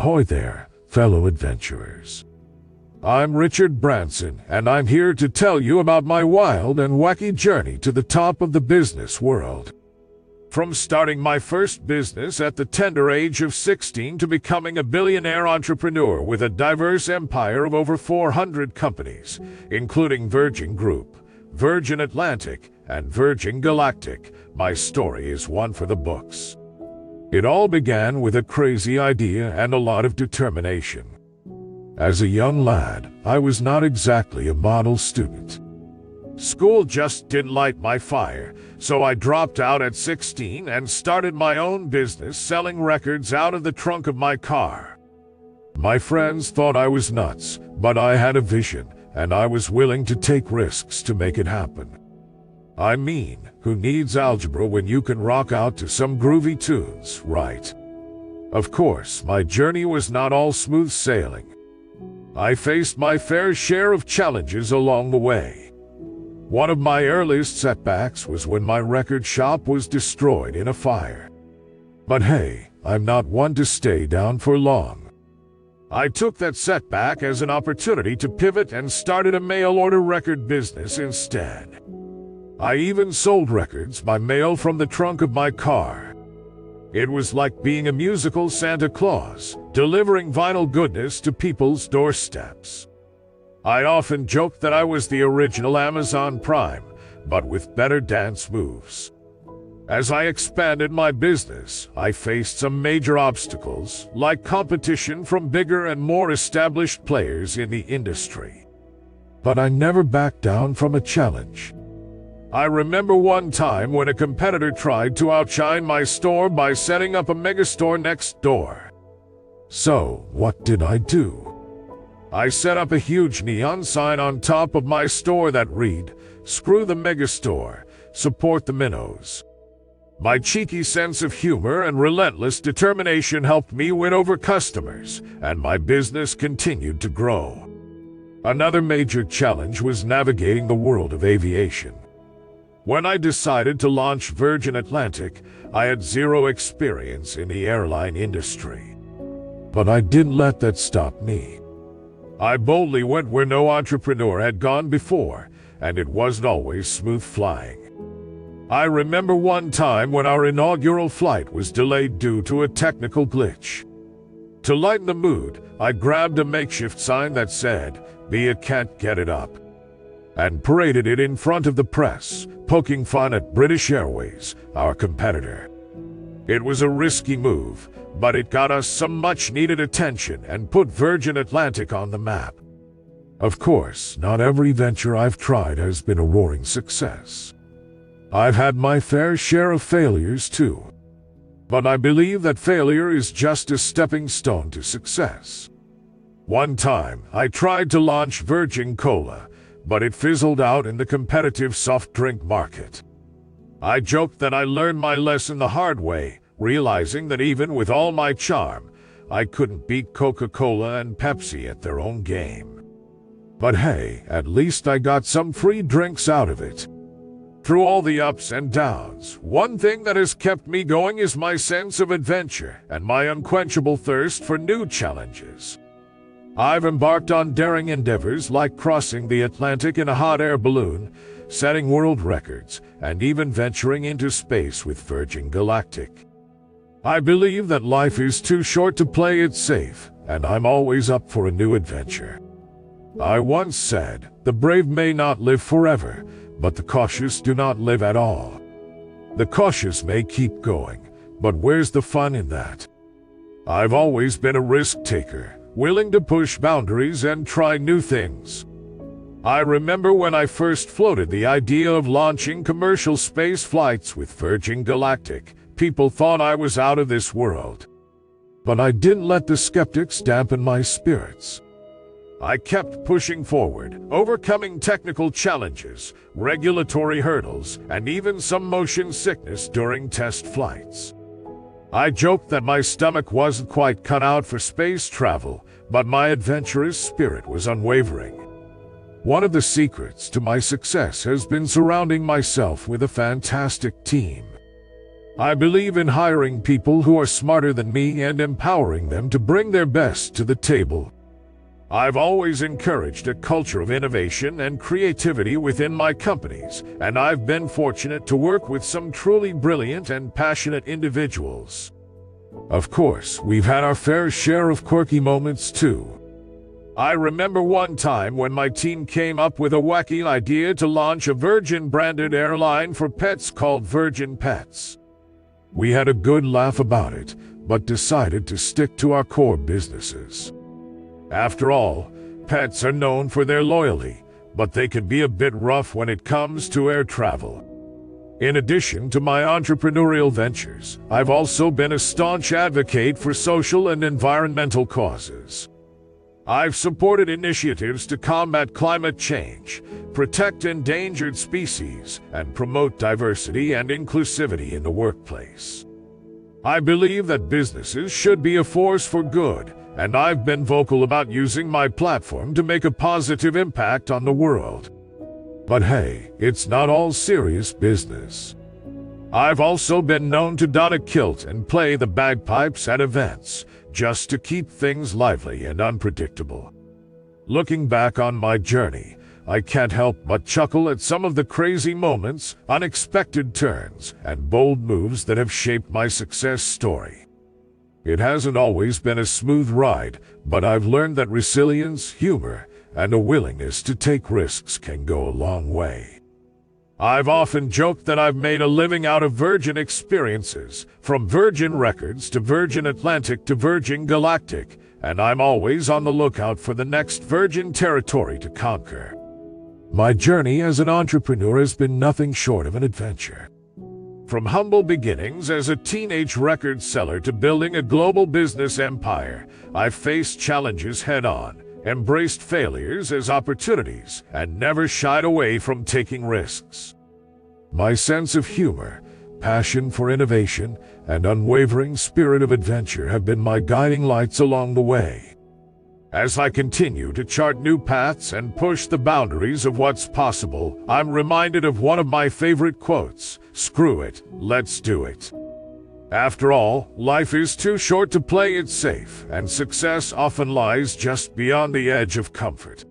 Ahoy there, fellow adventurers. I'm Richard Branson, and I'm here to tell you about my wild and wacky journey to the top of the business world. From starting my first business at the tender age of 16 to becoming a billionaire entrepreneur with a diverse empire of over 400 companies, including Virgin Group, Virgin Atlantic, and Virgin Galactic, my story is one for the books. It all began with a crazy idea and a lot of determination. As a young lad, I was not exactly a model student. School just didn't light my fire, so I dropped out at 16 and started my own business selling records out of the trunk of my car. My friends thought I was nuts, but I had a vision, and I was willing to take risks to make it happen. I mean, who needs algebra when you can rock out to some groovy tunes, right? Of course, my journey was not all smooth sailing. I faced my fair share of challenges along the way. One of my earliest setbacks was when my record shop was destroyed in a fire. But hey, I'm not one to stay down for long. I took that setback as an opportunity to pivot and started a mail-order record business instead. I even sold records by mail from the trunk of my car. It was like being a musical Santa Claus, delivering vinyl goodness to people's doorsteps. I often joked that I was the original Amazon Prime, but with better dance moves. As I expanded my business, I faced some major obstacles, like competition from bigger and more established players in the industry. But I never backed down from a challenge. I remember one time when a competitor tried to outshine my store by setting up a megastore next door. So, what did I do? I set up a huge neon sign on top of my store that read, "Screw the megastore, support the minnows." My cheeky sense of humor and relentless determination helped me win over customers, and my business continued to grow. Another major challenge was navigating the world of aviation. When I decided to launch Virgin Atlantic, I had zero experience in the airline industry. But I didn't let that stop me. I boldly went where no entrepreneur had gone before, and it wasn't always smooth flying. I remember one time when our inaugural flight was delayed due to a technical glitch. To lighten the mood, I grabbed a makeshift sign that said, "Be a cat, get it up," and paraded it in front of the press, poking fun at British Airways, our competitor. It was a risky move, but it got us some much-needed attention and put Virgin Atlantic on the map. Of course, not every venture I've tried has been a roaring success. I've had my fair share of failures too. But I believe that failure is just a stepping stone to success. One time, I tried to launch Virgin Cola, but it fizzled out in the competitive soft drink market. I joked that I learned my lesson the hard way, realizing that even with all my charm, I couldn't beat Coca-Cola and Pepsi at their own game. But hey, at least I got some free drinks out of it. Through all the ups and downs, one thing that has kept me going is my sense of adventure and my unquenchable thirst for new challenges. I've embarked on daring endeavors like crossing the Atlantic in a hot air balloon, setting world records, and even venturing into space with Virgin Galactic. I believe that life is too short to play it safe, and I'm always up for a new adventure. I once said, "The brave may not live forever, but the cautious do not live at all." The cautious may keep going, but where's the fun in that? I've always been a risk taker, willing to push boundaries and try new things. I remember when I first floated the idea of launching commercial space flights with Virgin Galactic, people thought I was out of this world. But I didn't let the skeptics dampen my spirits. I kept pushing forward, overcoming technical challenges, regulatory hurdles, and even some motion sickness during test flights. I joked that my stomach wasn't quite cut out for space travel, but my adventurous spirit was unwavering. One of the secrets to my success has been surrounding myself with a fantastic team. I believe in hiring people who are smarter than me and empowering them to bring their best to the table. I've always encouraged a culture of innovation and creativity within my companies, and I've been fortunate to work with some truly brilliant and passionate individuals. Of course, we've had our fair share of quirky moments too. I remember one time when my team came up with a wacky idea to launch a Virgin-branded airline for pets called Virgin Pets. We had a good laugh about it, but decided to stick to our core businesses. After all, pets are known for their loyalty, but they can be a bit rough when it comes to air travel. In addition to my entrepreneurial ventures, I've also been a staunch advocate for social and environmental causes. I've supported initiatives to combat climate change, protect endangered species, and promote diversity and inclusivity in the workplace. I believe that businesses should be a force for good, and I've been vocal about using my platform to make a positive impact on the world. But hey, it's not all serious business. I've also been known to don a kilt and play the bagpipes at events, just to keep things lively and unpredictable. Looking back on my journey, I can't help but chuckle at some of the crazy moments, unexpected turns, and bold moves that have shaped my success story. It hasn't always been a smooth ride, but I've learned that resilience, humor, and a willingness to take risks can go a long way. I've often joked that I've made a living out of Virgin experiences, from Virgin Records to Virgin Atlantic to Virgin Galactic, and I'm always on the lookout for the next Virgin territory to conquer. My journey as an entrepreneur has been nothing short of an adventure. From humble beginnings as a teenage record seller to building a global business empire, I've faced challenges head-on, embraced failures as opportunities, and never shied away from taking risks. My sense of humor, passion for innovation, and unwavering spirit of adventure have been my guiding lights along the way. As I continue to chart new paths and push the boundaries of what's possible, I'm reminded of one of my favorite quotes: "Screw it, let's do it." After all, life is too short to play it safe, and success often lies just beyond the edge of comfort.